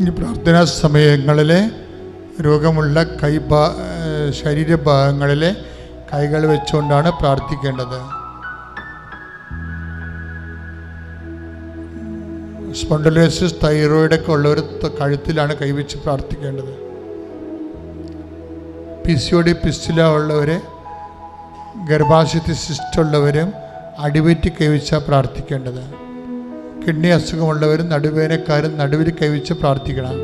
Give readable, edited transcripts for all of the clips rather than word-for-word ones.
ഈ പ്രാർത്ഥനാ സമയങ്ങളിൽ രോഗമുള്ള ശരീരഭാഗങ്ങളിൽ കൈകൾ വെച്ചുകൊണ്ടാണ് പ്രാർത്ഥിക്കേണ്ടത്. സ്പോണ്ടിലോസിസ്, തൈറോയിഡൊക്കെ ഉള്ളവർ കഴുത്തിലാണ് കൈവച്ച് പ്രാർത്ഥിക്കേണ്ടത്. PCOD, പിസ്റ്റുല ഉള്ളവർ, ഗർഭാശയത്തിൽ സിസ്റ്റുള്ളവരും അടിവയറ്റി കൈവച്ചാണ് പ്രാർത്ഥിക്കേണ്ടത്. കിഡ്നി അസുഖമുള്ളവരും നടുവേദനക്കാരും നടുവിൽ കൈവച്ച് പ്രാർത്ഥിക്കണം.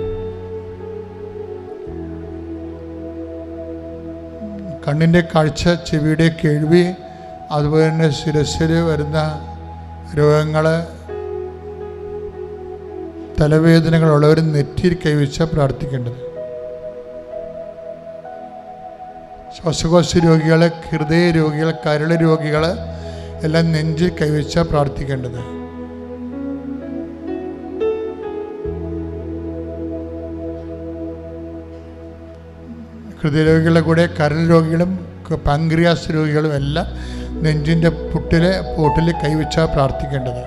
കണ്ണിൻ്റെ കാഴ്ച, ചെവിയുടെ കേൾവി, അതുപോലെ തന്നെ ശിരസ്സിൽ വരുന്ന രോഗങ്ങൾ, തലവേദനകളുള്ളവരും നെറ്റിയിൽ കൈവച്ച പ്രാർത്ഥിക്കേണ്ടത്. ശ്വാസകോശ രോഗികൾ, ഹൃദയ രോഗികൾ, കരൾ രോഗികൾ എല്ലാം നെഞ്ചിൽ കൈവച്ച പ്രാർത്ഥിക്കേണ്ടത്. ഹൃദയരോഗികളുടെ കൂടെ കരൾ രോഗികളും പാൻക്രിയാസ് രോഗികളും എല്ലാം നെഞ്ചിൻ്റെ പൊട്ടിൽ കൈവച്ച പ്രാർത്ഥിക്കേണ്ടത്.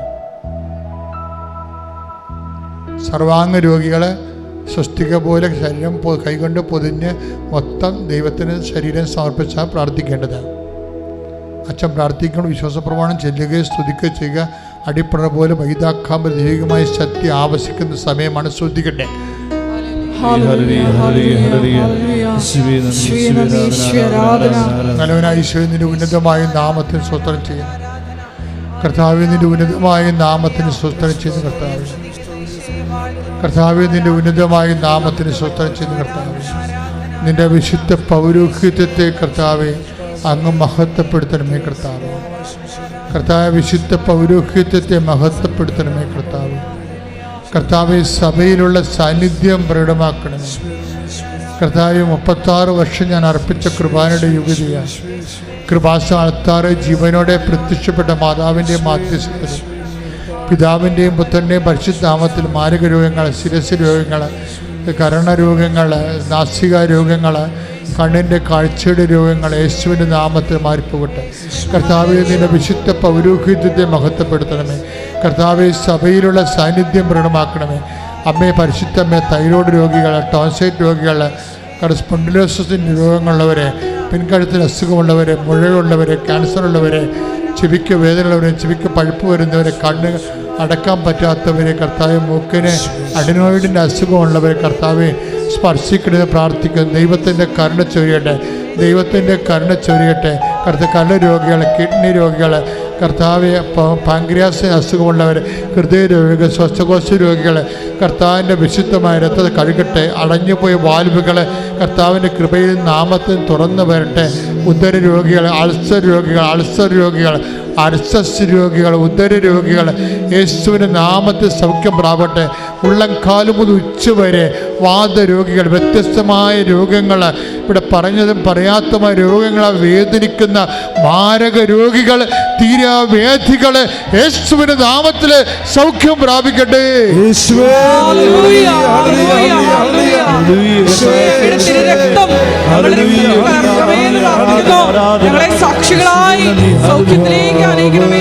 സർവാംഗ രോഗികൾ സ്വസ്തിക പോലെ ശരീരം കൈകൊണ്ട് പൊതിഞ്ഞ് മൊത്തം ദൈവത്തിന് ശരീരം സമർപ്പിച്ചാൽ പ്രാർത്ഥിക്കേണ്ടത്. അച്ഛൻ പ്രാർത്ഥിക്കണം, വിശ്വാസപ്രമാണം ചെല്ലുകയും സ്തുതിക്കുകയും ചെയ്യുക. അടിപ്പണ പോലെ വൈതാക്കാമ്പ ദൈവികമായ ശക്തി ആവശ്യിക്കുന്ന സമയമാണ്. ശ്രദ്ധിക്കട്ടെ. നല്ലവനായ ഈശോയെ, നിന്റെ ഉന്നതമായ നാമത്തിന് സ്തോത്രം ചെയ്യുന്നു കർത്താവേ. നിന്റെ ഉന്നതമായ നാമത്തിന് സ്തോത്രം ചെയ്യുന്നു കർത്താവേ. കർത്താവേ, നിന്റെ ഉന്നതമായ നാമത്തിന് സ്തോത്രം ചെയ്യുന്നു കർത്താവേ. നിന്റെ വിശുദ്ധ പൗരോഹിത്യത്തെ കർത്താവേ അങ്ങ് മഹത്വപ്പെടുത്തണമേ കർത്താവേ. കർത്താവേ, വിശുദ്ധ പൗരോഹിത്യത്തെ മഹത്വപ്പെടുത്തണമേ കർത്താവേ. കർത്താവെ, സഭയിലുള്ള സാന്നിധ്യം പ്രകടമാക്കണമേ കർത്താവെ. 36 വർഷം ഞാൻ അർപ്പിച്ച കൃപാനയുടെ യുഗതിയാണ്. കൃപാസ ആൾത്താറ് ജീവനോടെ പ്രത്യക്ഷപ്പെട്ട മാതാവിൻ്റെ മാധ്യസ്ഥത്തിൽ പിതാവിൻ്റെയും പുത്രൻ്റെയും പരിശുദ്ധനാമത്തിൽ മാരക രോഗങ്ങൾ, ശിരസ് രോഗങ്ങൾ, കരണരോഗങ്ങൾ, നാസിക രോഗങ്ങൾ, കണ്ണിൻ്റെ കാഴ്ചയുടെ രോഗങ്ങൾ യേശുവിൻ്റെ നാമത്തിൽ മാറിപ്പോകട്ടെ കർത്താവെ. നിന്റെ വിശുദ്ധ പൗരോഹിത്യത്തെ മഹത്വപ്പെടുത്തണമേ കർത്താവെ. സഭയിലുള്ള സാന്നിധ്യം പ്രകടമാക്കണമേ അമ്മേ. പരിശുദ്ധമ്മേ, തൈറോയ്ഡ് രോഗികൾ, ടോൺസൈറ്റ് രോഗികൾ, സ്പോണ്ടിലോസിസിൻ്റെ രോഗങ്ങളുള്ളവരെ, പിൻകഴുത്തിൽ അസുഖമുള്ളവരെ, മുഴയുള്ളവരെ, ക്യാൻസറുള്ളവരെ, ചെവിക്ക് വേദനയുള്ളവരെ, ചെവിക്ക് പഴുപ്പ് വരുന്നവരെ, കണ്ണ് അടക്കാൻ പറ്റാത്തവരെ കർത്താവെ, മൂക്കിന് അഡിനോയിഡിൻ്റെ അസുഖമുള്ളവരെ കർത്താവെ സ്പർശിക്കണമെന്ന് പ്രാർത്ഥിക്കുന്നു. ദൈവത്തിൻ്റെ കരുണ ചൊരിയട്ടെ, ദൈവത്തിൻ്റെ കരുണ ചൊരിയട്ടെ കരൾ രോഗികൾ, കിഡ്നി രോഗികൾ കർത്താവെ, പാൻക്രിയാസ് അസുഖമുള്ളവർ, ഹൃദയ രോഗികൾ, ശ്വാസകോശ രോഗികൾ കർത്താവിൻ്റെ വിശുദ്ധമായ രക്തത്തെ കഴുകട്ടെ. അടഞ്ഞുപോയ വാൽവുകൾ കർത്താവിൻ്റെ കൃപയിൽ നാമത്തിൽ തുറന്നു വരട്ടെ. ഉദര രോഗികൾ, അൾസർ രോഗികൾ, അർസസ് രോഗികൾ, ഉദര രോഗികൾ യേശുവിൻ്റെ നാമത്തിൽ സൗഖ്യം പ്രാപട്ടെ. ഉള്ളംകാലം മുതൽ ഉച്ചവരെ വാദരോഗികൾ, വ്യത്യസ്തമായ രോഗങ്ങൾ, ഇവിടെ പറഞ്ഞതും പറയാത്തമായ രോഗങ്ങളെ വേദനിക്കുന്ന മാരക രോഗികൾ, തീരാവേദികൾ യേശുവിൻ്റെ നാമത്തിൽ സൗഖ്യം പ്രാപിക്കട്ടെ. ഞങ്ങളെ സാക്ഷികളായി സൗഖ്യത്തിലേക്ക് അനേകണമേ.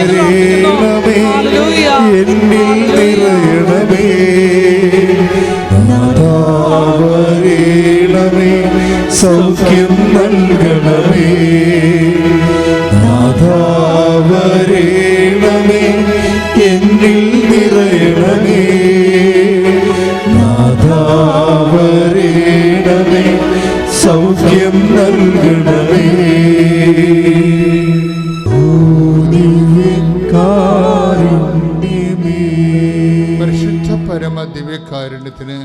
സൗഖ്യം നൽകണമേ നാഥാവരേണമേ. എന്നിൽ നിറയണമേ നാഥാവരേണമേ. സൗഖ്യം നൽകണമേ. പരിശുദ്ധ പരമ ദിവ്യകാരുണ്യത്തിന്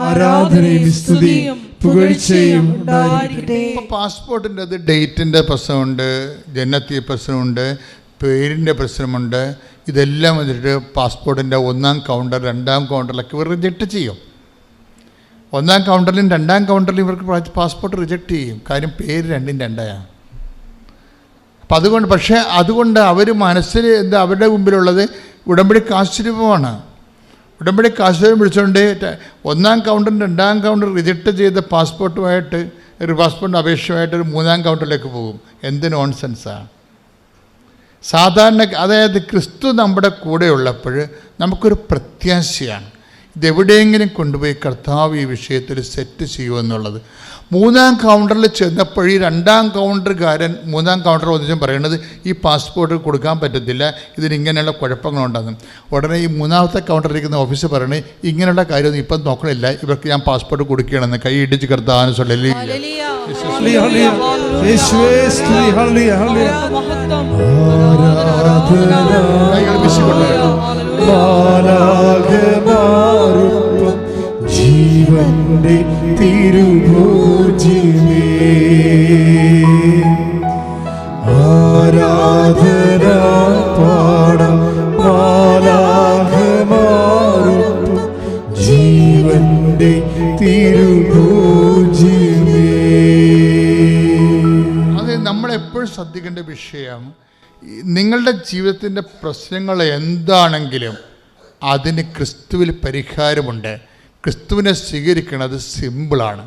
ആരാധനയും സ്തുതിയും പുകഴ്ചയും ഉണ്ടായിരിക്കട്ടെ. ഇപ്പോൾ പാസ്പോർട്ടിൻ്റെ അത് ഡേറ്റിൻ്റെ പ്രശ്നമുണ്ട്, ജനനത്തീയ പ്രശ്നമുണ്ട്, പേരിൻ്റെ പ്രശ്നമുണ്ട്. ഇതെല്ലാം വന്നിട്ട് പാസ്പോർട്ടിൻ്റെ 1ാം കൗണ്ടർ 2ാം കൗണ്ടറിലൊക്കെ ഇവർ റിജക്റ്റ് ചെയ്യും. 1ാം കൗണ്ടറിലും 2ാം കൗണ്ടറിലും ഇവർക്ക് പാസ്പോർട്ട് റിജക്റ്റ് ചെയ്യും. കാര്യം പേര് രണ്ടും രണ്ടായാണ്. അപ്പം അതുകൊണ്ട് അവർ മനസ്സിൽ അവരുടെ മുമ്പിലുള്ളത് ഉടമ്പടി കാശുരൂപമാണ്. ഉടമ്പടി കാശുരൂപം വിളിച്ചുകൊണ്ട് 1ാം കൗണ്ടറും 2ാം കൗണ്ടർ റിജക്റ്റ് ചെയ്ത പാസ്പോർട്ടുമായിട്ട് അപേക്ഷയുമായിട്ട് ഒരു 3ാം കൗണ്ടറിലേക്ക് പോകും. എന്ത് നോൺസെൻസാണ്. സാധാരണ അതായത് ക്രിസ്തു നമ്മുടെ കൂടെ ഉള്ളപ്പോൾ നമുക്കൊരു പ്രത്യാശയാണ്. ഇതെവിടെയെങ്കിലും കൊണ്ടുപോയി കർത്താവ് ഈ വിഷയത്തിൽ സെറ്റ് ചെയ്യുമെന്നുള്ളത്. 3-ാം കൗണ്ടറിൽ ചെന്നപ്പോൾ ഈ 2-ാം കൗണ്ടറുകാരൻ 3-ാം കൗണ്ടർ ഒന്നിച്ചും പറയണത് ഈ പാസ്പോർട്ട് കൊടുക്കാൻ പറ്റത്തില്ല, ഇതിനിങ്ങനെയുള്ള കുഴപ്പങ്ങളുണ്ടെന്നും. ഉടനെ ഈ 3-ാമത്തെ കൗണ്ടറിലിരിക്കുന്ന ഓഫീസർ പറയണേ ഇങ്ങനെയുള്ള കാര്യമൊന്നും ഇപ്പം നോക്കണില്ല, ഇവർക്ക് ഞാൻ പാസ്പോർട്ട് കൊടുക്കുകയാണെന്ന്. കൈ ഇടിച്ച് കർത്താവിന് ഹല്ലേലൂയ ജീവന്റെ തിരുഭോജ്യമേ ആരാധന പാടാം മാലാഖമാരൊപ്പം ജീവന്റെ തിരുഭോജ്യമേ. അത് നമ്മളെപ്പോഴും ശ്രദ്ധിക്കേണ്ട വിഷയം, നിങ്ങളുടെ ജീവിതത്തിൻ്റെ പ്രശ്നങ്ങൾ എന്താണെങ്കിലും അതിന് ക്രിസ്തുവിൽ പരിഹാരമുണ്ട്. ക്രിസ്തുവിനെ സ്വീകരിക്കുന്നത് സിമ്പിളാണ്.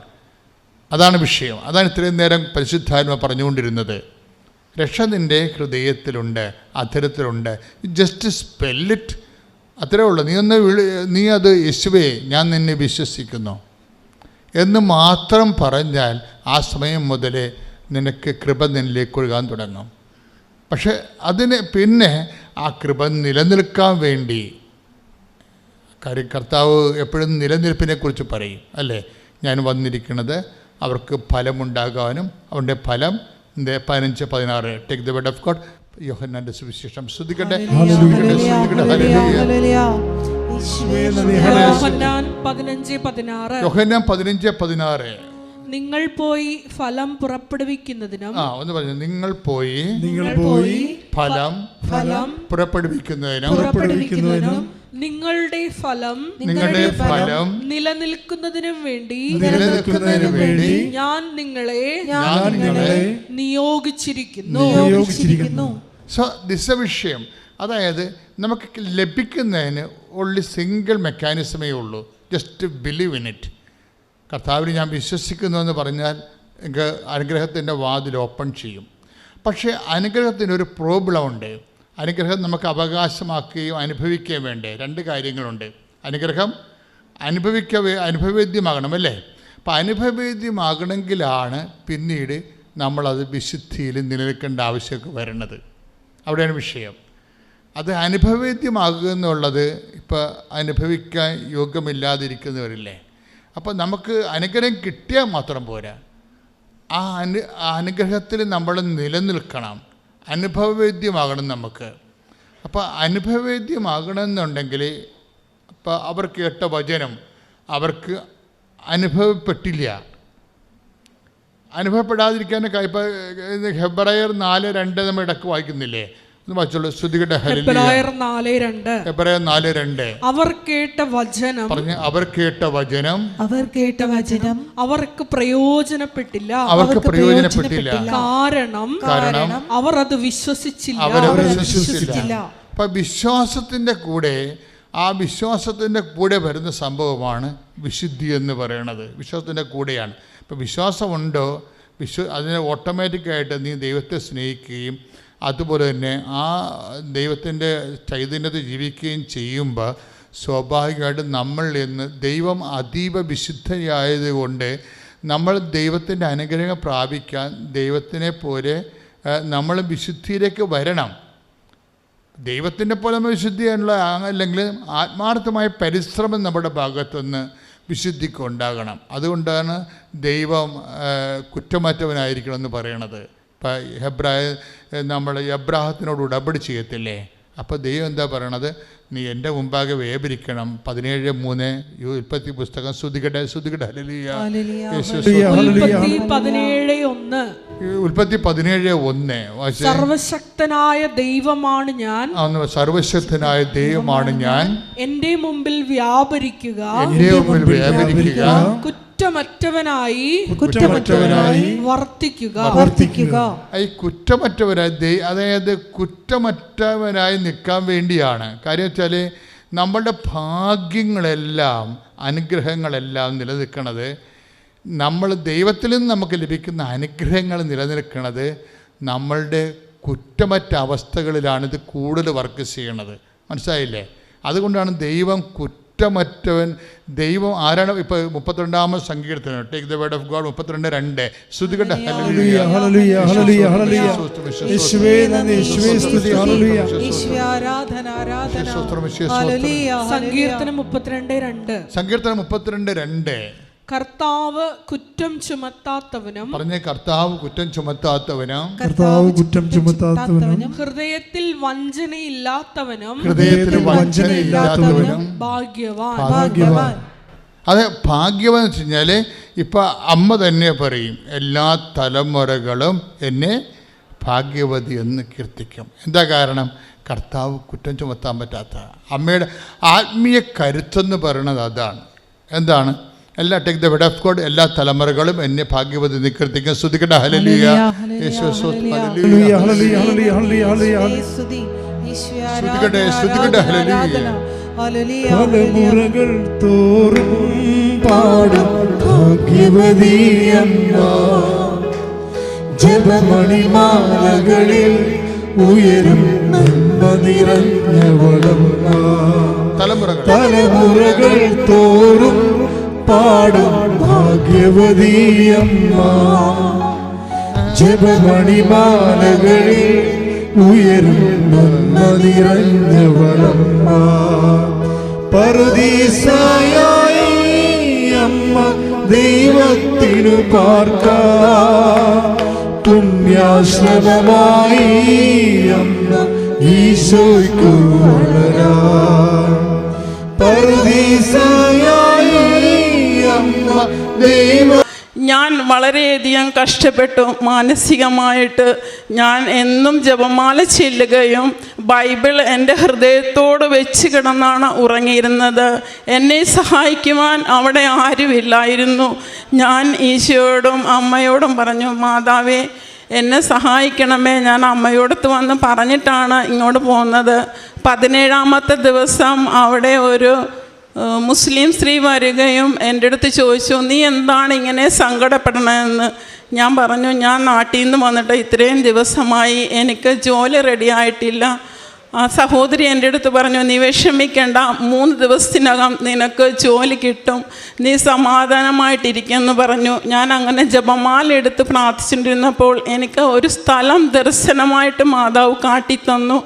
അതാണ് വിഷയം. അതാണ് ഇത്രയും നേരം പരിശുദ്ധാത്മ പറഞ്ഞുകൊണ്ടിരുന്നത്. രക്ഷ നിൻ്റെ ഹൃദയത്തിലുണ്ട്, അധരത്തിലുണ്ട്. ജസ്റ്റ് സ്പെല്ലിറ്റ്, അത്രേ ഉള്ളൂ. നീ അത് യേശുവേ ഞാൻ നിന്നെ വിശ്വസിക്കുന്നു എന്ന് മാത്രം പറഞ്ഞാൽ ആ സമയം മുതൽ നിനക്ക് കൃപ നിന്നിലേക്ക് ഒഴുകാൻ തുടങ്ങും. പക്ഷെ അതിന് പിന്നെ ആ കൃപ നിലനിൽക്കാൻ വേണ്ടി, കാര്യം കർത്താവ് എപ്പോഴും നിലനിൽപ്പിനെക്കുറിച്ച് പറയും അല്ലേ, ഞാൻ വന്നിരിക്കുന്നത് അവർക്ക് ഫലമുണ്ടാകാനും. അവൻ്റെ ഫലം 15-16 take the word of God. യോഹന്നാന്റെ സുവിശേഷം ശ്രദ്ധിക്കട്ടെ. യോഹന്നാൻ 15-16 നിങ്ങൾ പോയി ഫലം പുറപ്പെടുവിക്കുന്നതിനും ഒന്ന് പറഞ്ഞു, നിങ്ങൾ പോയി ഫലം പുറപ്പെടുവിക്കുന്നതിനും നിങ്ങളുടെ ഫലം നിലനിൽക്കുന്നതിനും വേണ്ടി ഞാൻ നിങ്ങളെ നിയോഗിച്ചിരിക്കുന്നു. സോ ദിസ് എ വിഷയം. അതായത് നമുക്ക് ലഭിക്കുന്നതിന് ഓൺലി സിംഗിൾ മെക്കാനിസമേ ഉള്ളൂ, ജസ്റ്റ് ബിലീവ് ഇൻ ഇറ്റ്. കർത്താവിന് ഞാൻ വിശ്വസിക്കുന്നു എന്ന് പറഞ്ഞാൽ എനിക്ക് അനുഗ്രഹത്തിൻ്റെ വാതിൽ ഓപ്പൺ ചെയ്യും. പക്ഷേ അനുഗ്രഹത്തിനൊരു പ്രോബ്ലം ഉണ്ട്. അനുഗ്രഹം നമുക്ക് അവകാശമാക്കുകയും അനുഭവിക്കുകയും വേണ്ടേ. 2 കാര്യങ്ങളുണ്ട്. അനുഗ്രഹം അനുഭവവേദ്യമാകണം അല്ലേ. അപ്പം അനുഭവവേദ്യമാകണമെങ്കിലാണ് പിന്നീട് നമ്മളത് വിശുദ്ധിയിൽ നിലനിൽക്കേണ്ട ആവശ്യമൊക്കെ വരുന്നത്. അവിടെയാണ് വിഷയം. അത് അനുഭവവേദ്യമാകുക എന്നുള്ളത് ഇപ്പോൾ അനുഭവിക്കാൻ യോഗ്യമില്ലാതിരിക്കുന്നവരില്ലേ. അപ്പോൾ നമുക്ക് അനുഗ്രഹം കിട്ടിയാൽ മാത്രം പോരാ, ആ അനുഗ്രഹത്തിൽ നമ്മൾ നിലനിൽക്കണം. അനുഭവവേദ്യമാകണം നമുക്ക്. അപ്പോൾ അനുഭവവേദ്യമാകണമെന്നുണ്ടെങ്കിൽ ഇപ്പോൾ അവർ കേട്ട വചനം അവർക്ക് അനുഭവപ്പെട്ടില്ല. അനുഭവപ്പെടാതിരിക്കാനൊക്കെ ഇപ്പോൾ ഹെബ്രായർ 4:2 നമ്മൾ ഇടയ്ക്ക് വായിക്കുന്നില്ലേ? ഒന്ന് വായിച്ചോളൂ. ശ്രുതികട്ടെ. ഹെബ്രായർ 4:2 അവർ കേട്ട വചനം അവർക്ക് പ്രയോജനപ്പെട്ടില്ല. കാരണം അവർ അത് വിശ്വസിച്ചില്ല. അപ്പം വിശ്വാസത്തിൻ്റെ കൂടെ വരുന്ന സംഭവമാണ് വിശുദ്ധി എന്ന് പറയുന്നത്. വിശ്വാസത്തിൻ്റെ കൂടെയാണ്. ഇപ്പം വിശ്വാസമുണ്ടോ, അതിനെ ഓട്ടോമാറ്റിക്കായിട്ട് നീ ദൈവത്തെ സ്നേഹിക്കുകയും അതുപോലെ തന്നെ ആ ദൈവത്തിൻ്റെ ചൈതന്യത്തിൽ ജീവിക്കുകയും ചെയ്യുമ്പോൾ സ്വാഭാവികമായിട്ടും നമ്മളിൽ നിന്ന് ദൈവം അതീവ വിശുദ്ധയായതുകൊണ്ട് നമ്മൾ ദൈവത്തിൻ്റെ അനുഗ്രഹം പ്രാപിക്കാൻ ദൈവത്തിനെ പോലെ നമ്മൾ വിശുദ്ധിയിലേക്ക് വരണം. ദൈവത്തിൻ്റെ പോലെ നമ്മൾ വിശുദ്ധിയാണുള്ള അല്ലെങ്കിൽ ആത്മാർത്ഥമായ പരിശ്രമം നമ്മുടെ ഭാഗത്തുനിന്ന് വിശുദ്ധിക്ക് ഉണ്ടാകണം. അതുകൊണ്ടാണ് ദൈവം കുറ്റമറ്റവനായിരിക്കണം എന്ന് പറയണത്. ഇപ്പം നമ്മൾ എബ്രാഹത്തിനോട് ഉടമ്പടി ചെയ്യത്തില്ലേ? അപ്പോൾ ദൈവം എന്താ പറയണത്? നീ എൻ്റെ മുമ്പാകെ വേപരിക്കണം. 17:3 ഉൽപ്പത്തി പുസ്തകം. ശ്രുതികട്ടെ. ഉൽപ്പത്തി 17:1 സർവശക്തനായ ദൈവമാണ് ഞാൻ, എന്റെ മുമ്പിൽ വ്യാപരിക്കുക, കുറ്റമറ്റവനായി വർത്തിക്കുക. ഈ കുറ്റമറ്റവനായി, അതായത് കുറ്റമറ്റവനായി നിൽക്കാൻ വേണ്ടിയാണ്. കാര്യം വെച്ചാൽ നമ്മളുടെ ഭാഗ്യങ്ങളെല്ലാം അനുഗ്രഹങ്ങളെല്ലാം നിലനിൽക്കുന്നത്, നമ്മൾ ദൈവത്തിൽ നിന്ന് നമുക്ക് ലഭിക്കുന്ന അനുഗ്രഹങ്ങൾ നിലനിൽക്കുന്നത് നമ്മളുടെ കുറ്റമറ്റ അവസ്ഥകളിലാണ് ഇത് കൂടുതൽ വർക്ക് ചെയ്യണത്. മനസ്സിലായില്ലേ? അതുകൊണ്ടാണ് ദൈവം കുറ്റമറ്റവൻ ദൈവം ആരാണ്? ഇപ്പോൾ 32-ാമത് സങ്കീർത്തനം, take the word of God 32:2. ശ്രുതികട്ടെ ഹല്ലേലൂയ ഹല്ലേലൂയ ഹല്ലേലൂയ ഹല്ലേലൂയ. യേശുവേ നന്ദി, യേശുവേ സ്തുതി. ഹല്ലേലൂയ യേശുവേ ആരാധന ആരാധന. ഹല്ലേലൂയ. സങ്കീർത്തനം 32:2. സങ്കീർത്തനം 32:2. കർത്താവ് കുറ്റം ചുമത്താത്തവനും, പറഞ്ഞ കർത്താവ് കുറ്റം ചുമത്താത്തവനും, കർത്താവ് കുറ്റം ചുമത്താത്തവനും, ഹൃദയത്തിൽ വഞ്ചനയില്ലാത്തവനും, ഹൃദയത്തിൽ വഞ്ചനയില്ലാത്തവനും ഭാഗ്യവാൻ. ഭാഗ്യവാൻ. അത് ഭാഗ്യവാൻ എന്ന് വെച്ച് കഴിഞ്ഞാൽ ഇപ്പം അമ്മ തന്നെ പറയും, എല്ലാ തലമുറകളും എന്നെ ഭാഗ്യവതി എന്ന് കീർത്തിക്കും. എന്താ കാരണം? കർത്താവ് കുറ്റം ചുമത്താൻ പറ്റാത്ത അമ്മയുടെ ആത്മീയ കരുത്തെന്ന് പറയുന്നത് അതാണ്. എന്താണ്? എല്ലാ take the word of God, എല്ലാ തലമുറകളും എന്നെ ഭാഗ്യവതി നികീർത്തിക്കും. സ്തുതിക്കട്ടെ. ഹല്ലേലൂയ. യേശുവേ സ്തോത്രം. ഹല്ലേലൂയ ഹല്ലേലൂയ ഹല്ലേലൂയ ഹല്ലേലൂയ. സ്തുതിക്കട്ടെ സ്തുതിക്കട്ടെ. ഹല്ലേലൂയ. തലമുറകൾ തോറും പാടും ഭാഗ്യവതി അമ്മ, ജപമണിമാലകളിൽ ഉയരും നന്മ നിറഞ്ഞവളമ്മ. തലമുറകൾ തോറും പാടും ഭാഗ്യവതി അമ്മ, ജപമണിമാലകളിൽ ഉയരും നന്മ നിറഞ്ഞവളമ്മ. പറുദീസായായി അമ്മ ദൈവത്തിനു പാർക്കാം, പുണ്യാശ്രമമായി അമ്മ ഈശോയ്ക്കു വളരാം. പറുദീസായായി അമ്മ ദൈവ. ഞാൻ വളരെയധികം കഷ്ടപ്പെട്ടു മാനസികമായിട്ട്. ഞാൻ എന്നും ജപമാല ചെല്ലുകയും ബൈബിൾ എൻ്റെ ഹൃദയത്തോട് വെച്ച് കിടന്നാണ് ഉറങ്ങിയിരുന്നത്. എന്നെ സഹായിക്കുവാൻ അവിടെ ആരുമില്ലായിരുന്നു. ഞാൻ ഈശോയോടും അമ്മയോടും പറഞ്ഞു, മാതാവേ എന്നെ സഹായിക്കണമേ. ഞാൻ അമ്മയോടത്ത് വന്ന് പറഞ്ഞിട്ടാണ് ഇങ്ങോട്ട് പോകുന്നത്. 17-ാമത്തെ ദിവസം അവിടെ ഒരു മുസ്ലിം സ്ത്രീ വരികയും എൻ്റെ അടുത്ത് ചോദിച്ചു, നീ എന്താണ് ഇങ്ങനെ സങ്കടപ്പെടണമെന്ന്. ഞാൻ പറഞ്ഞു, ഞാൻ നാട്ടിൽ നിന്ന് വന്നിട്ട് ഇത്രയും ദിവസമായി, എനിക്ക് ജോലി റെഡിയായിട്ടില്ല. ആ സഹോദരി എൻ്റെ അടുത്ത് പറഞ്ഞു, നീ വിഷമിക്കേണ്ട, 3 ദിവസത്തിനകം നിനക്ക് ജോലി കിട്ടും, നീ സമാധാനമായിട്ടിരിക്കുമെന്ന് പറഞ്ഞു. ഞാൻ അങ്ങനെ ജപമാല എടുത്ത് പ്രാർത്ഥിച്ചുകൊണ്ടിരുന്നപ്പോൾ എനിക്ക് ഒരു സ്ഥലം ദർശനമായിട്ട് മാതാവ് കാട്ടിത്തന്നു.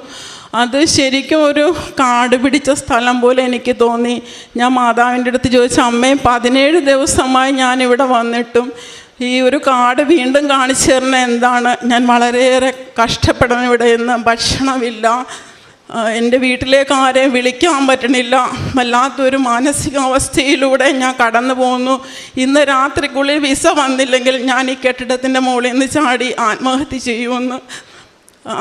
അത് ശരിക്കും ഒരു കാട് പിടിച്ച സ്ഥലം പോലെ എനിക്ക് തോന്നി. ഞാൻ മാതാവിൻ്റെ അടുത്ത് ചോദിച്ചു, അമ്മേ 17 ദിവസമായി ഞാനിവിടെ വന്നിട്ടും ഈ ഒരു കാട് വീണ്ടും കാണിച്ചു തരണ എന്താണ്? ഞാൻ വളരെയേറെ കഷ്ടപ്പെടണം ഇവിടെ നിന്ന്. ഭക്ഷണമില്ല, എൻ്റെ വീട്ടിലേക്ക് ആരെയും വിളിക്കാൻ പറ്റണില്ല. വല്ലാത്തൊരു മാനസികാവസ്ഥയിലൂടെ ഞാൻ കടന്നു പോകുന്നു. ഇന്ന് രാത്രിക്കുള്ളിൽ വിസ വന്നില്ലെങ്കിൽ ഞാൻ ഈ കെട്ടിടത്തിൻ്റെ മുകളിൽ നിന്ന് ചാടി ആത്മഹത്യ ചെയ്യുമെന്ന്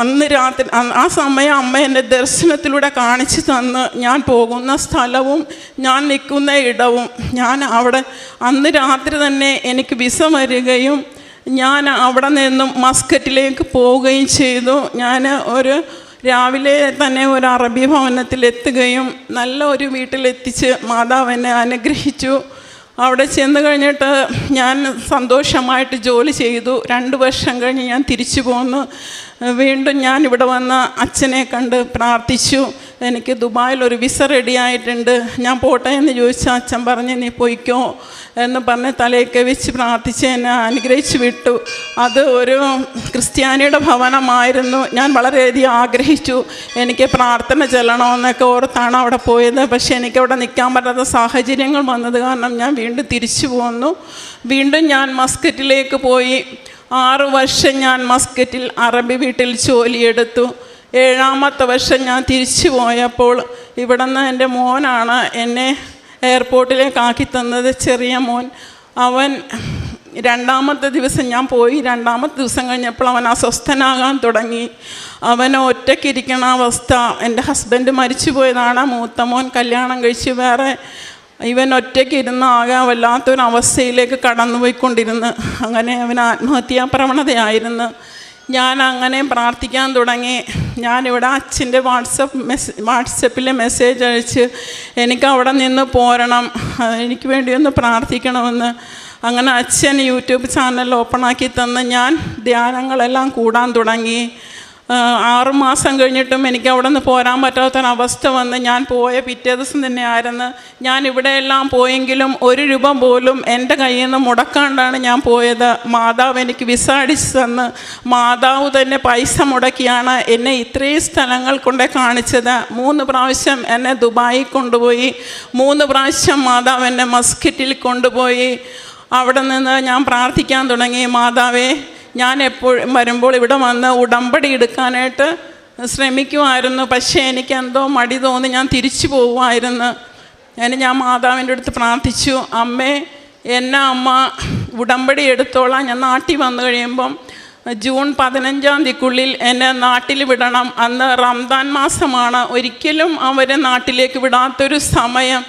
അന്ന് രാത്രി ആ സമയം അമ്മ എൻ്റെ ദർശനത്തിലൂടെ കാണിച്ചു തന്ന് ഞാൻ പോകുന്ന സ്ഥലവും ഞാൻ നിൽക്കുന്ന ഇടവും. ഞാൻ അവിടെ അന്ന് രാത്രി തന്നെ എനിക്ക് വിസ വരികയും ഞാൻ അവിടെ നിന്നും മസ്കറ്റിലേക്ക് പോവുകയും ചെയ്തു. ഞാൻ രാവിലെ തന്നെ ഒരു അറബി ഭവനത്തിലെത്തുകയും നല്ല ഒരു വീട്ടിലെത്തിച്ച് മാതാവ് എന്നെ അനുഗ്രഹിച്ചു. അവിടെ ചെന്ന് കഴിഞ്ഞിട്ട് ഞാൻ സന്തോഷമായിട്ട് ജോലി ചെയ്തു. 2 വർഷം കഴിഞ്ഞ് ഞാൻ തിരിച്ചു പോന്നു. വീണ്ടും ഞാൻ ഇവിടെ വന്ന് അച്ഛനെ കണ്ട് പ്രാർത്ഥിച്ചു. എനിക്ക് ദുബായിലൊരു വിസ റെഡിയായിട്ടുണ്ട്, ഞാൻ പോട്ടെ എന്ന് ചോദിച്ചാൽ അച്ഛൻ പറഞ്ഞ് നീ പോയിക്കോ എന്ന് പറഞ്ഞ് തലയൊക്കെ വെച്ച് പ്രാർത്ഥിച്ച് എന്നെ അനുഗ്രഹിച്ച് വിട്ടു. അത് ഒരു ക്രിസ്ത്യാനിയുടെ ഭവനമായിരുന്നു. ഞാൻ വളരെയധികം ആഗ്രഹിച്ചു എനിക്ക് പ്രാർത്ഥന ചെല്ലണമെന്നൊക്കെ ഓർത്താണ് അവിടെ പോയത്. പക്ഷേ എനിക്കവിടെ നിൽക്കാൻ പറ്റാത്ത സാഹചര്യങ്ങൾ വന്നത് കാരണം ഞാൻ വീണ്ടും തിരിച്ചു പോന്നു. വീണ്ടും ഞാൻ മസ്കറ്റിലേക്ക് പോയി. 6 വർഷം ഞാൻ മസ്കറ്റിൽ അറബി വീട്ടിൽ ജോലിയെടുത്തു. 7-ാമത്തെ വർഷം ഞാൻ തിരിച്ചു പോയപ്പോൾ ഇവിടെ നിന്ന് എൻ്റെ മോനാണ് എന്നെ എയർപോർട്ടിലേക്ക് ആക്കി തന്നത്, ചെറിയ മോൻ. അവൻ 2-ാമത്തെ ദിവസം ഞാൻ പോയി. 2-ാമത്തെ ദിവസം കഴിഞ്ഞപ്പോൾ അവൻ അസ്വസ്ഥനാകാൻ തുടങ്ങി. അവന് ഒറ്റയ്ക്കിരിക്കണ അവസ്ഥ. എൻ്റെ ഹസ്ബൻഡ് മരിച്ചു പോയതാണ്. മൂത്ത മോൻ കല്യാണം കഴിച്ച് വേറെ. ഇവൻ ഒറ്റയ്ക്കിരുന്ന് ആകെ വല്ലാത്തൊരവസ്ഥയിലേക്ക് കടന്നുപോയിക്കൊണ്ടിരുന്നു. അങ്ങനെ അവൻ ആത്മഹത്യാ പ്രവണതയായിരുന്നു. ഞാൻ അങ്ങനെ പ്രാർത്ഥിക്കാൻ തുടങ്ങി. ഞാനിവിടെ അച്ഛൻ്റെ വാട്സപ്പിൽ മെസ്സേജ് അയച്ച് എനിക്ക് അവിടെ നിന്ന് പോരണം, എനിക്ക് വേണ്ടി ഒന്ന് പ്രാർത്ഥിക്കണമെന്ന്. അങ്ങനെ അച്ഛൻ യൂട്യൂബ് ചാനൽ ഓപ്പണാക്കി തന്ന് ഞാൻ ധ്യാനങ്ങളെല്ലാം കൂടാൻ തുടങ്ങി. 6 മാസം കഴിഞ്ഞിട്ടും എനിക്ക് അവിടെ നിന്ന് പോരാൻ പറ്റാത്തൊരവസ്ഥ വന്ന് ഞാൻ പോയ പിറ്റേ ദിവസം തന്നെയായിരുന്നു. ഞാൻ ഇവിടെയെല്ലാം പോയെങ്കിലും 1 രൂപ പോലും എൻ്റെ കയ്യിൽ നിന്ന് മുടക്കാണ്ടാണ് ഞാൻ പോയത്. മാതാവ് എനിക്ക് വിസ അടിച്ച് തന്ന് മാതാവ് തന്നെ പൈസ മുടക്കിയാണ് എന്നെ ഇത്രയും സ്ഥലങ്ങൾ കൊണ്ടേ കാണിച്ചത്. 3 പ്രാവശ്യം എന്നെ ദുബായിൽ കൊണ്ടുപോയി, 3 പ്രാവശ്യം മാതാവ് എന്നെ മസ്കറ്റിൽ കൊണ്ടുപോയി. അവിടെ നിന്ന് ഞാൻ പ്രാർത്ഥിക്കാൻ തുടങ്ങി, മാതാവേ ഞാൻ എപ്പോഴും വരുമ്പോൾ ഇവിടെ വന്ന് ഉടമ്പടി എടുക്കാനായിട്ട് ശ്രമിക്കുമായിരുന്നു. പക്ഷേ എനിക്കെന്തോ മടി തോന്നി ഞാൻ തിരിച്ചു പോകുമായിരുന്നു. ഞാൻ മാതാവിൻ്റെ അടുത്ത് പ്രാർത്ഥിച്ചു, അമ്മേ എന്നെ അമ്മ ഉടമ്പടി എടുത്തോളാം, ഞാൻ നാട്ടിൽ വന്നു കഴിയുമ്പം ജൂൺ 15-ാം തീയതിക്കുള്ളിൽ എന്നെ നാട്ടിൽ വിടണം. അന്ന് റംദാൻ മാസമാണ്. ഒരിക്കലും അവരെ നാട്ടിലേക്ക് വിടാത്തൊരു സമയം.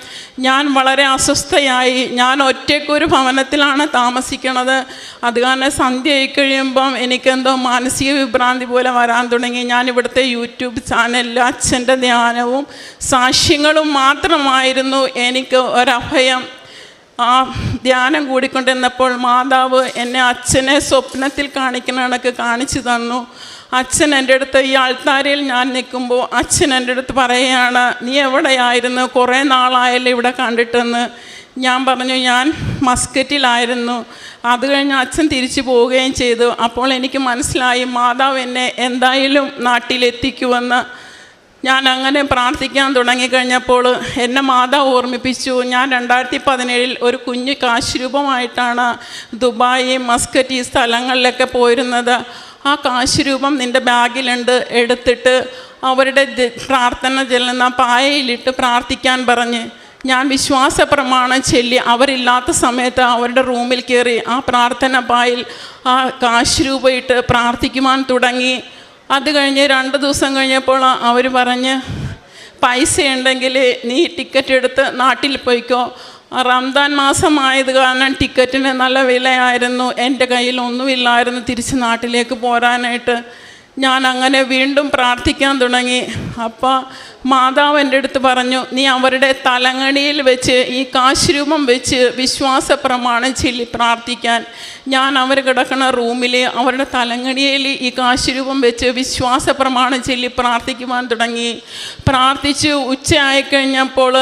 ഞാൻ വളരെ അസ്വസ്ഥയായി. ഞാൻ ഒറ്റയ്ക്കൊരു ഭവനത്തിലാണ് താമസിക്കണത്. അത് കാരണം സന്ധ്യ ആയി കഴിയുമ്പം എനിക്കെന്തോ മാനസിക വിഭ്രാന്തി പോലെ വരാൻ തുടങ്ങി. ഞാൻ ഇവിടുത്തെ യൂട്യൂബ് ചാനലിൽ അച്ഛൻ്റെ ധ്യാനവും സാക്ഷ്യങ്ങളും മാത്രമായിരുന്നു എനിക്ക് ഒരഭയം. ആ ധ്യാനം കൂടിക്കൊണ്ടിരുന്നപ്പോൾ മാതാവ് എന്നെ അച്ഛനെ സ്വപ്നത്തിൽ കാണിക്കുന്ന കണക്ക് കാണിച്ചു തന്നു. അച്ഛൻ എൻ്റെ അടുത്ത് ഈ ആൾത്താരയിൽ ഞാൻ നിൽക്കുമ്പോൾ അച്ഛൻ എൻ്റെ അടുത്ത് പറയുകയാണ്, നീ എവിടെയായിരുന്നു, കുറേ നാളായല്ലോ ഇവിടെ കണ്ടിട്ടെന്ന്. ഞാൻ പറഞ്ഞു, ഞാൻ മസ്കറ്റിലായിരുന്നു. അത് കഴിഞ്ഞ് അച്ഛൻ തിരിച്ചു പോവുകയും ചെയ്തു. അപ്പോൾ എനിക്ക് മനസ്സിലായി മാതാവ് എന്നെ എന്തായാലും നാട്ടിലെത്തിക്കുമെന്ന്. ഞാൻ അങ്ങനെ പ്രാർത്ഥിക്കാൻ തുടങ്ങിക്കഴിഞ്ഞപ്പോൾ എന്നെ മാതാവ് ഓർമ്മിപ്പിച്ചു, ഞാൻ 2017 ഒരു കുഞ്ഞ് കാശ് രൂപമായിട്ടാണ് ദുബായ്, മസ്കറ്റ് ഈ സ്ഥലങ്ങളിലൊക്കെ പോയിരുന്നത്. ആ കാശ് രൂപം നിൻ്റെ ബാഗിലുണ്ട്, എടുത്തിട്ട് അവരുടെ പ്രാർത്ഥന ചെല്ലുന്ന പായയിലിട്ട് പ്രാർത്ഥിക്കാൻ പറഞ്ഞ് ഞാൻ വിശ്വാസ പ്രമാണം ചൊല്ലി അവരില്ലാത്ത സമയത്ത് അവരുടെ റൂമിൽ കയറി ആ പ്രാർത്ഥന പായിൽ ആ കാശ് രൂപ ഇട്ട് പ്രാർത്ഥിക്കുവാൻ തുടങ്ങി. അത് കഴിഞ്ഞ് 2 ദിവസം കഴിഞ്ഞപ്പോൾ അവർ പറഞ്ഞ്, പൈസ ഉണ്ടെങ്കിൽ നീ ടിക്കറ്റ് എടുത്ത് നാട്ടിൽ പോയിക്കോ. റംദാൻ മാസമായത് കാരണം ടിക്കറ്റിന് നല്ല വിലയായിരുന്നു. എൻ്റെ കയ്യിൽ ഒന്നുമില്ലായിരുന്നു തിരിച്ച് നാട്ടിലേക്ക് പോരാനായിട്ട്. ഞാൻ അങ്ങനെ വീണ്ടും പ്രാർത്ഥിക്കാൻ തുടങ്ങി. അപ്പോൾ മാതാവ് എൻ്റെ അടുത്ത് പറഞ്ഞു, നീ അവരുടെ തലങ്ങണിയിൽ വെച്ച് ഈ കാശ് രൂപം വെച്ച് വിശ്വാസ പ്രമാണം ചൊല്ലി പ്രാർത്ഥിക്കാൻ. ഞാൻ അവർ കിടക്കുന്ന റൂമിൽ അവരുടെ തലങ്ങണിയിൽ ഈ കാശ് രൂപം വെച്ച് വിശ്വാസ പ്രമാണം ചൊല്ലി പ്രാർത്ഥിക്കുവാൻ തുടങ്ങി. പ്രാർത്ഥിച്ച് ഉച്ചയായിക്കഴിഞ്ഞപ്പോൾ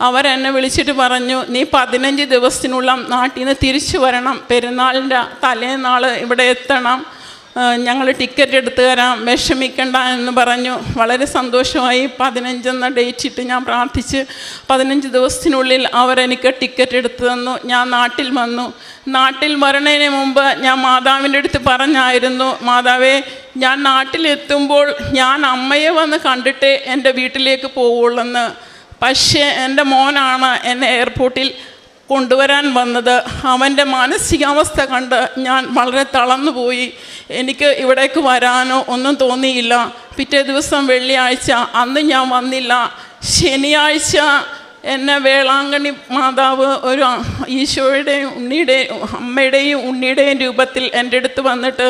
അവരെന്നെ വിളിച്ചിട്ട് പറഞ്ഞു, നീ 15 ദിവസത്തിനുള്ളിൽ നാട്ടിൽ നിന്ന് തിരിച്ചു വരണം, പെരുന്നാളിൻ്റെ തലേന്നാൾ ഇവിടെ എത്തണം, ഞങ്ങൾ ടിക്കറ്റ് എടുത്തു തരാം, വിഷമിക്കണ്ട എന്ന് പറഞ്ഞു. വളരെ സന്തോഷമായി. 15 എന്ന ഡേറ്റ് ഇട്ട് ഞാൻ പ്രാർത്ഥിച്ച് 15 ദിവസത്തിനുള്ളിൽ അവരെനിക്ക് ടിക്കറ്റ് എടുത്തു തന്നു. ഞാൻ നാട്ടിൽ വന്നു. നാട്ടിൽ വരണതിന് മുമ്പ് ഞാൻ മാതാവിൻ്റെ അടുത്ത് പറഞ്ഞായിരുന്നു, മാതാവേ ഞാൻ നാട്ടിലെത്തുമ്പോൾ ഞാൻ അമ്മയെ വന്ന് കണ്ടിട്ട് എൻ്റെ വീട്ടിലേക്ക് പോവുള്ളെന്ന്. പക്ഷേ എൻ്റെ മോനാണ് എന്നെ എയർപോർട്ടിൽ കൊണ്ടുവരാൻ വന്നത്. അവൻ്റെ മാനസികാവസ്ഥ കണ്ട് ഞാൻ വളരെ തളർന്നുപോയി. എനിക്ക് ഇവിടേക്ക് വരാനോ ഒന്നും തോന്നിയില്ല. പിറ്റേ ദിവസം വെള്ളിയാഴ്ച, അന്ന് ഞാൻ വന്നില്ല. ശനിയാഴ്ച എന്നെ വേളാങ്കണ്ണി മാതാവ് ഒരു ഈശോയുടെയും അമ്മയുടെയും ഉണ്ണിയുടെയും രൂപത്തിൽ എൻ്റെ അടുത്ത് വന്നിട്ട്,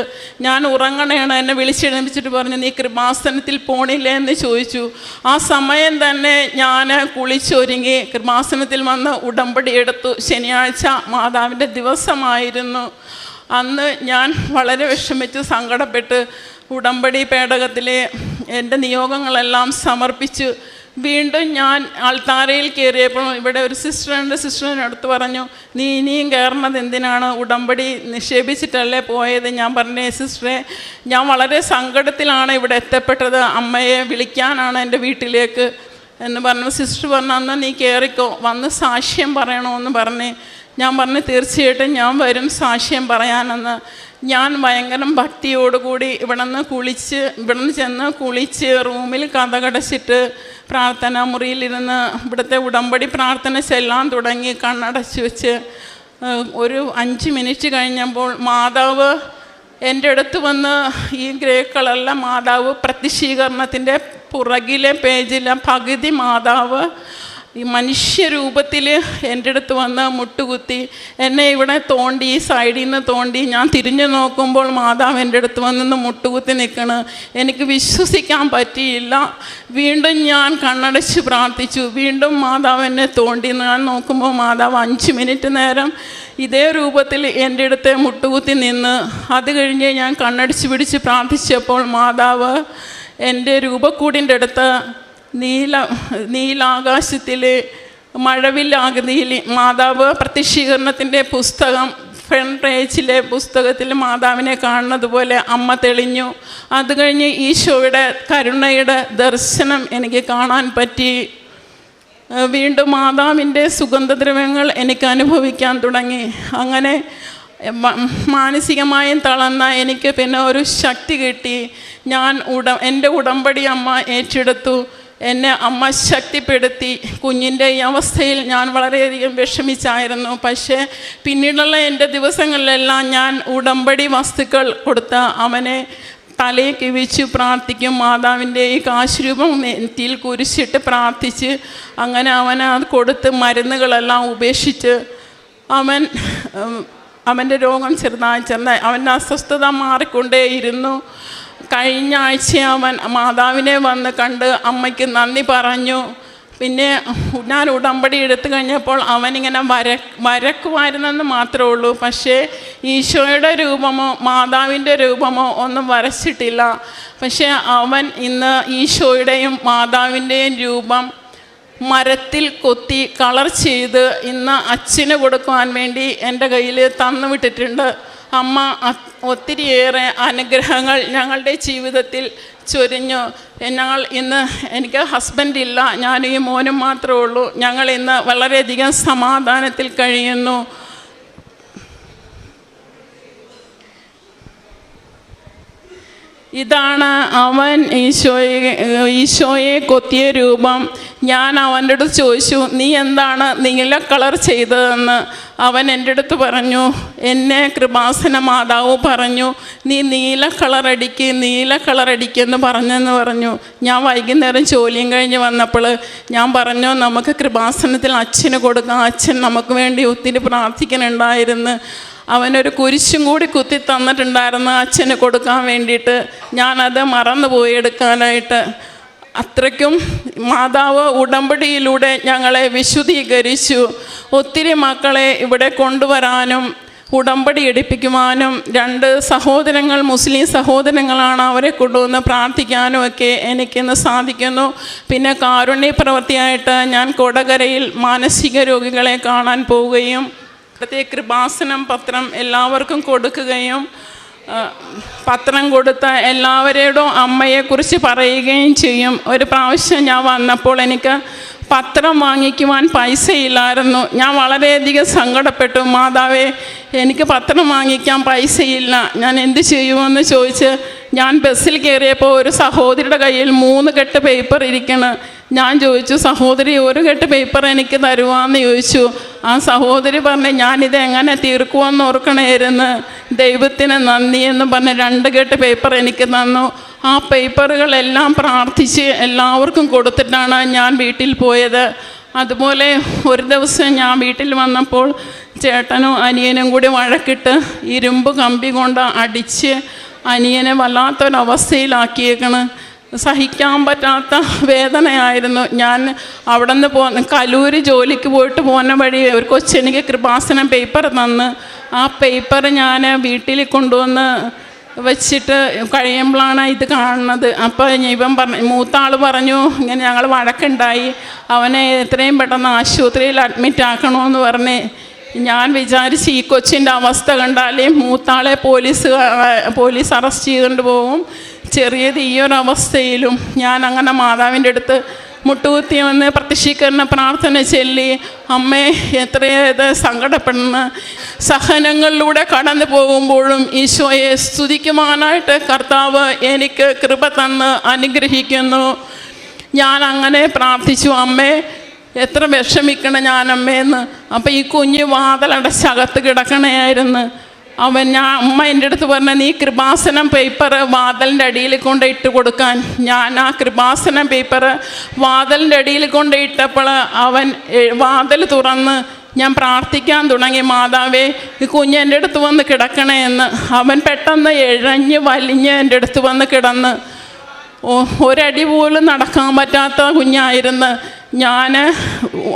ഞാൻ ഉറങ്ങണയാണ്, എന്നെ വിളിച്ചെഴുന്നേൽപ്പിച്ചിട്ട് പറഞ്ഞു, നീ കൃപാസനത്തിൽ പോണില്ലേ എന്ന് ചോദിച്ചു. ആ സമയം തന്നെ ഞാൻ കുളിച്ചൊരുങ്ങി കൃപാസനത്തിൽ വന്ന് ഉടമ്പടി എടുത്തു. ശനിയാഴ്ച മാതാവിൻ്റെ ദിവസമായിരുന്നു. അന്ന് ഞാൻ വളരെ വിഷമിച്ച് സങ്കടപ്പെട്ട് ഉടമ്പടി പേടകത്തിലെ എൻ്റെ നിയോഗങ്ങളെല്ലാം സമർപ്പിച്ചു. വീണ്ടും ഞാൻ ആൾത്താരയിൽ കയറിയപ്പോൾ ഇവിടെ ഒരു സിസ്റ്ററിനടുത്ത് പറഞ്ഞു, നീ ഇനിയും കയറുന്നത് എന്തിനാണ്, ഉടമ്പടി നിക്ഷേപിച്ചിട്ടല്ലേ പോയത്. ഞാൻ പറഞ്ഞു, സിസ്റ്ററെ ഞാൻ വളരെ സങ്കടത്തിലാണ് ഇവിടെ എത്തപ്പെട്ടത്, അമ്മയെ വിളിക്കാനാണ് എൻ്റെ വീട്ടിലേക്ക് എന്ന് പറഞ്ഞു. സിസ്റ്റർ പറഞ്ഞു, അന്ന് നീ കയറിക്കോ, വന്ന് സാക്ഷ്യം പറയണമെന്ന് പറഞ്ഞ്. ഞാൻ പറഞ്ഞു, തീർച്ചയായിട്ടും ഞാൻ വരും സാക്ഷ്യം പറയാനെന്ന്. ഞാൻ ഭയങ്കര ഭക്തിയോടുകൂടി ഇവിടുന്ന് ചെന്ന് കുളിച്ച് റൂമിൽ കതകടച്ചിട്ട് പ്രാർത്ഥനാ മുറിയിലിരുന്ന് ഇവിടുത്തെ ഉടമ്പടി പ്രാർത്ഥന ചെല്ലാൻ തുടങ്ങി. കണ്ണടച്ച് വെച്ച് ഒരു 5 മിനിറ്റ് കഴിഞ്ഞപ്പോൾ മാതാവ് എൻ്റെ അടുത്ത് വന്ന്, ഈ ഗ്രേ കളറിലെ മാതാവ് പ്രത്യക്ഷീകരണത്തിൻ്റെ പുറകിലെ പേജിലെ പകുതി മാതാവ് ഈ മനുഷ്യരൂപത്തിൽ എൻ്റെ അടുത്ത് വന്ന് മുട്ടുകുത്തി എന്നെ ഇവിടെ തോണ്ടി, ഈ സൈഡിൽ നിന്ന് തോണ്ടി. ഞാൻ തിരിഞ്ഞു നോക്കുമ്പോൾ മാതാവ് എൻ്റെ അടുത്ത് വന്ന് മുട്ടുകുത്തി നിൽക്കണ്. എനിക്ക് വിശ്വസിക്കാൻ പറ്റിയില്ല. വീണ്ടും ഞാൻ കണ്ണടച്ച് പ്രാർത്ഥിച്ചു. വീണ്ടും മാതാവ് എന്നെ തോണ്ടി. ഞാൻ നോക്കുമ്പോൾ മാതാവ് 5 മിനിറ്റ് നേരം ഇതേ രൂപത്തിൽ എൻ്റെ അടുത്ത് മുട്ടുകുത്തി നിന്ന് അത് കഴിഞ്ഞ് ഞാൻ കണ്ണടിച്ച് പിടിച്ച് പ്രാർത്ഥിച്ചപ്പോൾ മാതാവ് എൻ്റെ രൂപക്കൂടിൻ്റെ അടുത്ത് നീലാകാശത്തിലെ മഴവില്ലാകൃതിയിൽ മാതാവ് പ്രത്യക്ഷീകരണത്തിൻ്റെ പുസ്തകം ഫ്രണ്ട് പേജിലെ പുസ്തകത്തിൽ മാതാവിനെ കാണുന്നത് പോലെ അമ്മ തെളിഞ്ഞു. അത് കഴിഞ്ഞ് ഈശോയുടെ കരുണയുടെ ദർശനം എനിക്ക് കാണാൻ പറ്റി. വീണ്ടും മാതാവിൻ്റെ സുഗന്ധദ്രവ്യങ്ങൾ എനിക്ക് അനുഭവിക്കാൻ തുടങ്ങി. അങ്ങനെ മാനസികമായും തളർന്ന എനിക്ക് പിന്നെ ഒരു ശക്തി കിട്ടി. എൻ്റെ ഉടമ്പടി അമ്മ ഏറ്റെടുത്തു. എന്നെ അമ്മ ശക്തിപ്പെടുത്തി. കുഞ്ഞിൻ്റെ ഈ അവസ്ഥയിൽ ഞാൻ വളരെയധികം വിഷമിച്ചായിരുന്നു. പക്ഷേ പിന്നീടുള്ള എൻ്റെ ദിവസങ്ങളിലെല്ലാം ഞാൻ ഉടമ്പടി വസ്തുക്കൾ കൊടുത്ത് അവനെ തലയെ കിഴിച്ച് പ്രാർത്ഥിക്കും. മാതാവിൻ്റെ ഈ കാശുരൂപം നെറ്റിയിൽ കുരിശിട്ട് പ്രാർത്ഥിച്ച് അങ്ങനെ അവന് അത് കൊടുത്ത് മരുന്നുകളെല്ലാം ഉപേക്ഷിച്ച് അവൻ്റെ രോഗം ചെറുതായി അവൻ്റെ അസ്വസ്ഥത മാറിക്കൊണ്ടേയിരുന്നു. കഴിഞ്ഞ ആഴ്ച അവൻ മാതാവിനെ വന്ന് കണ്ട് അമ്മയ്ക്ക് നന്ദി പറഞ്ഞു. പിന്നെ ഞാൻ ഉടമ്പടി എടുത്തു കഴിഞ്ഞപ്പോൾ അവനിങ്ങനെ വരക്കുമായിരുന്നെന്ന് മാത്രമേ ഉള്ളൂ. പക്ഷേ ഈശോയുടെ രൂപമോ മാതാവിൻ്റെ രൂപമോ ഒന്നും വരച്ചിട്ടില്ല. പക്ഷേ അവൻ ഇന്ന് ഈശോയുടെയും മാതാവിൻ്റെയും രൂപം മരത്തിൽ കൊത്തി കളർ ചെയ്ത് ഇന്ന് അച്ഛന് കൊടുക്കുവാൻ വേണ്ടി എൻ്റെ കയ്യിൽ തന്നു വിട്ടിട്ടുണ്ട്. അമ്മ ഒത്തിരിയേറെ അനുഗ്രഹങ്ങൾ ഞങ്ങളുടെ ജീവിതത്തിൽ ചൊരിഞ്ഞു. എനിക്ക് ഹസ്ബൻഡില്ല, ഞാനും ഈ മോനും മാത്രമേ ഉള്ളൂ. ഞങ്ങൾ ഇന്ന് വളരെയധികം സമാധാനത്തിൽ കഴിയുന്നു. ഇതാണ് അവൻ ഈശോയെ കൊത്തിയ രൂപം. ഞാൻ അവൻ്റെ അടുത്ത് ചോദിച്ചു, നീ എന്താണ് നീല കളർ ചെയ്തതെന്ന്. അവൻ എൻ്റെ അടുത്ത് പറഞ്ഞു, എന്നെ കൃപാസന മാതാവ് പറഞ്ഞു നീ നീല കളറടിക്കെന്ന് പറഞ്ഞു. ഞാൻ വൈകുന്നേരം ജോലിയും കഴിഞ്ഞ് വന്നപ്പോൾ ഞാൻ പറഞ്ഞു, നമുക്ക് കൃപാസനത്തിൽ അച്ഛന് കൊടുക്കാം, അച്ഛൻ നമുക്ക് വേണ്ടി ഒത്തിരി പ്രാർത്ഥിക്കുന്നുണ്ടായിരുന്നു. അവനൊരു കുരിശും കൂടി കുത്തി തന്നിട്ടുണ്ടായിരുന്നു അച്ഛന് കൊടുക്കാൻ വേണ്ടിയിട്ട്. ഞാനത് മറന്നുപോയി എടുക്കാനായിട്ട്. അത്രയ്ക്കും മാതാവ് ഉടമ്പടിയിലൂടെ ഞങ്ങളെ വിശുദ്ധീകരിച്ചു. ഒത്തിരി മക്കളെ ഇവിടെ കൊണ്ടുവരാനും ഉടമ്പടി എടുപ്പിക്കുവാനും 2 സഹോദരങ്ങൾ മുസ്ലിം സഹോദരങ്ങളാണ്, അവരെ കൊണ്ടുവന്ന് പ്രാർത്ഥിക്കാനും ഒക്കെ എനിക്കിന്ന് സാധിക്കുന്നു. പിന്നെ കാരുണ്യ പ്രവൃത്തിയായിട്ട് ഞാൻ കൊടകരയിൽ മാനസിക രോഗികളെ കാണാൻ പോവുകയും പ്രത്യേക കൃപാസനം പത്രം എല്ലാവർക്കും കൊടുക്കുകയും പത്രം കൊടുത്ത എല്ലാവരോടും അമ്മയെക്കുറിച്ച് പറയുകയും ചെയ്യും. ഒരു പ്രാവശ്യം ഞാൻ വന്നപ്പോൾ എനിക്ക് പത്രം വാങ്ങിക്കുവാൻ പൈസയില്ലായിരുന്നു. ഞാൻ വളരെയധികം സങ്കടപ്പെട്ടു. മാതാവേ, എനിക്ക് പത്രം വാങ്ങിക്കാൻ പൈസയില്ല, ഞാൻ എന്ത് ചെയ്യുമെന്ന് ചോദിച്ച് ഞാൻ ബസ്സിൽ കയറിയപ്പോൾ ഒരു സഹോദരിയുടെ കയ്യിൽ 3 കെട്ട് പേപ്പർ ഇരിക്കണം. ഞാൻ ചോദിച്ചു, സഹോദരി 1 കെട്ട് പേപ്പർ എനിക്ക് തരുവാന്ന് ചോദിച്ചു. ആ സഹോദരി പറഞ്ഞു, ഞാനിത് എങ്ങനെ തീർക്കുമെന്ന് ഓർക്കണമായിരുന്നു. ദൈവത്തിന് നന്ദി എന്ന് പറഞ്ഞ് 2 കെട്ട് പേപ്പർ എനിക്ക് തന്നു. ആ പേപ്പറുകളെല്ലാം പ്രാർത്ഥിച്ച് എല്ലാവർക്കും കൊടുത്തിട്ടാണ് ഞാൻ വീട്ടിൽ പോയത്. അതുപോലെ ഒരു ദിവസം ഞാൻ വീട്ടിൽ വന്നപ്പോൾ ചേട്ടനും അനിയനും കൂടി വഴക്കിട്ട് ഇരുമ്പ് കമ്പി കൊണ്ട് അടിച്ച് അനിയനെ വല്ലാത്തൊരവസ്ഥയിലാക്കിയേക്കണ്. സഹിക്കാൻ പറ്റാത്ത വേദനയായിരുന്നു. ഞാൻ അവിടെ നിന്ന് കലൂര് ജോലിക്ക് പോയിട്ട് പോകുന്ന വഴി ഒരു കൊച്ചെനിക്ക് കൃപാസനം പേപ്പർ തന്ന് ആ പേപ്പർ ഞാൻ വീട്ടിൽ കൊണ്ടുവന്ന് വെച്ചിട്ട് കഴിയുമ്പോഴാണ് ഇത് കാണുന്നത്. അപ്പോൾ ഇവൻ മൂത്താൾ പറഞ്ഞു, ഇങ്ങനെ ഞങ്ങൾ വഴക്കുണ്ടായി, അവനെ എത്രയും പെട്ടെന്ന് ആശുപത്രിയിൽ അഡ്മിറ്റ് ആക്കണമെന്ന് പറഞ്ഞ്. ഞാൻ വിചാരിച്ച് ഈ കൊച്ചിൻ്റെ അവസ്ഥ കണ്ടാലേ മൂത്താളെ പോലീസ് അറസ്റ്റ് ചെയ്തുകൊണ്ട് പോകും. ചെറിയത് ഈ ഒരു അവസ്ഥയിലും ഞാൻ അങ്ങനെ മാതാവിൻ്റെ അടുത്ത് മുട്ടുകുത്തി വന്ന് പ്രത്യക്ഷീകരണ പ്രാർത്ഥന ചൊല്ലി, അമ്മേ എത്രയേത് സങ്കടപ്പെടുന്ന സഹനങ്ങളിലൂടെ കടന്നു പോകുമ്പോഴും ഈശോയെ സ്തുതിക്കുവാനായിട്ട് കർത്താവ് എനിക്ക് കൃപ തന്ന് അനുഗ്രഹിക്കുന്നു. ഞാൻ അങ്ങനെ പ്രാർത്ഥിച്ചു, അമ്മേ എത്ര വിഷമിക്കണം ഞാൻ അമ്മയെന്ന്. അപ്പം ഈ കുഞ്ഞ് വാതിലടച്ചകത്ത് കിടക്കണയായിരുന്നു. അമ്മ എൻ്റെ അടുത്ത് പറഞ്ഞ, നീ കൃപാസനം പേപ്പർ വാതിലിൻ്റെ അടിയിൽ കൊണ്ട് ഇട്ട് കൊടുക്കാൻ. ഞാൻ ആ കൃപാസനം പേപ്പർ വാതിലിൻ്റെ അടിയിൽ കൊണ്ട് ഇട്ടപ്പോൾ അവൻ വാതിൽ തുറന്ന് ഞാൻ പ്രാർത്ഥിക്കാൻ തുടങ്ങി, മാതാവേ ഈ കുഞ്ഞ് എൻ്റെ അടുത്ത് വന്ന് കിടക്കണേ എന്ന്. അവൻ പെട്ടെന്ന് ഇഴഞ്ഞ് വലിഞ്ഞ് എൻ്റെ അടുത്ത് വന്ന് കിടന്ന്. ഒരടി പോലും നടക്കാൻ പറ്റാത്ത കുഞ്ഞായിരുന്നു.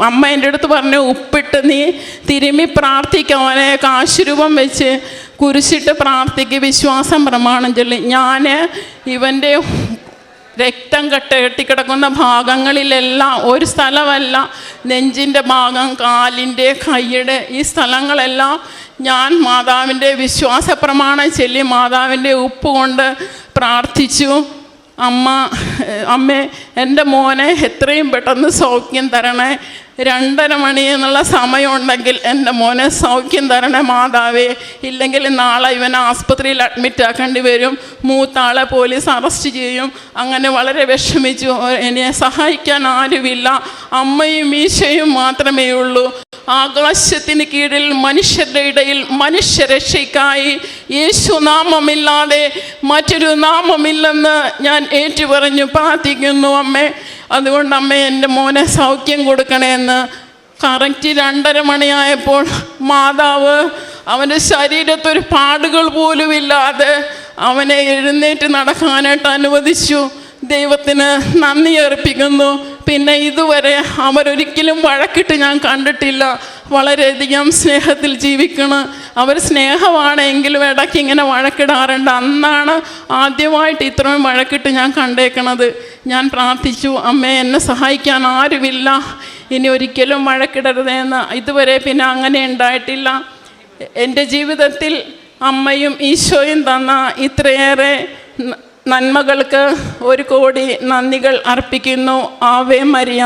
അമ്മ എൻ്റെ അടുത്ത് പറഞ്ഞു, ഉപ്പിട്ട് നീ തിരുമ്മി പ്രാർത്ഥിക്കവനെ, കാശുരൂപം വെച്ച് കുരിശിട്ട് പ്രാർത്ഥിക്ക്, വിശ്വാസം പ്രമാണം ചൊല്ലി. ഞാൻ ഇവൻ്റെ രക്തം കെട്ടിക്കിടക്കുന്ന ഭാഗങ്ങളിലെല്ലാം, ഒരു സ്ഥലമല്ല, നെഞ്ചിൻ്റെ ഭാഗം, കാലിൻ്റെ, കൈയുടെ ഈ സ്ഥലങ്ങളെല്ലാം ഞാൻ മാതാവിൻ്റെ വിശ്വാസ പ്രമാണം ചൊല്ലി മാതാവിൻ്റെ ഉപ്പ് കൊണ്ട് പ്രാർത്ഥിച്ചു. അമ്മേ എൻ്റെ മോനെ എത്രയും പെട്ടെന്ന് സൗഖ്യം തരണേ, 2:30 മണി എന്നുള്ള സമയമുണ്ടെങ്കിൽ എൻ്റെ മോനെ സൗഖ്യം തരണേ മാതാവേ, ഇല്ലെങ്കിൽ നാളെ ഇവനെ ആസ്പത്രിയിൽ അഡ്മിറ്റ് ആക്കേണ്ടി വരും, മൂത്താളെ പോലീസ് അറസ്റ്റ് ചെയ്യും. അങ്ങനെ വളരെ വിഷമിച്ചു. എന്നെ സഹായിക്കാൻ ആരുമില്ല, അമ്മയും ഈശോയും മാത്രമേ ഉള്ളൂ. ആകാശത്തിന് കീഴിൽ മനുഷ്യരുടെ ഇടയിൽ മനുഷ്യരക്ഷയ്ക്കായി യേശു നാമമില്ലാതെ മറ്റൊരു നാമമില്ലെന്ന് ഞാൻ ഏറ്റുപറഞ്ഞു പ്രാർത്ഥിക്കുന്നു അമ്മേ. അതുകൊണ്ട് അമ്മേ എൻ്റെ മോനെ സൗഖ്യം കൊടുക്കണേന്ന്. കറക്റ്റ് 2:30 മണിയായപ്പോൾ മാതാവ് അവൻ്റെ ശരീരത്തൊരു പാടുകൾ പോലുമില്ലാതെ അവനെ എഴുന്നേറ്റ് നടക്കാനായിട്ട് അനുവദിച്ചു. ദൈവത്തിന് നന്ദി അർപ്പിക്കുന്നു. പിന്നെ ഇതുവരെ അവരൊരിക്കലും വഴക്കിട്ട് ഞാൻ കണ്ടിട്ടില്ല. വളരെയധികം സ്നേഹത്തിൽ ജീവിക്കണം. അവർ സ്നേഹമാണെങ്കിലും ഇടയ്ക്ക് ഇങ്ങനെ വഴക്കിടാറുണ്ട്. അന്നാണ് ആദ്യമായിട്ട് ഇത്രയും വഴക്കിട്ട് ഞാൻ കണ്ടേക്കണത്. ഞാൻ പ്രാർത്ഥിച്ചു, അമ്മേ എന്നെ സഹായിക്കാൻ ആരുമില്ല, ഇനി ഒരിക്കലും വഴക്കിടരുതെന്ന്. ഇതുവരെ പിന്നെ അങ്ങനെ ഉണ്ടായിട്ടില്ല. എൻ്റെ ജീവിതത്തിൽ അമ്മയും ഈശോയും തന്ന ഇത്രയേറെ നന്മകൾക്ക് 1 കോടി നന്ദികൾ അർപ്പിക്കുന്നു. Ave Maria.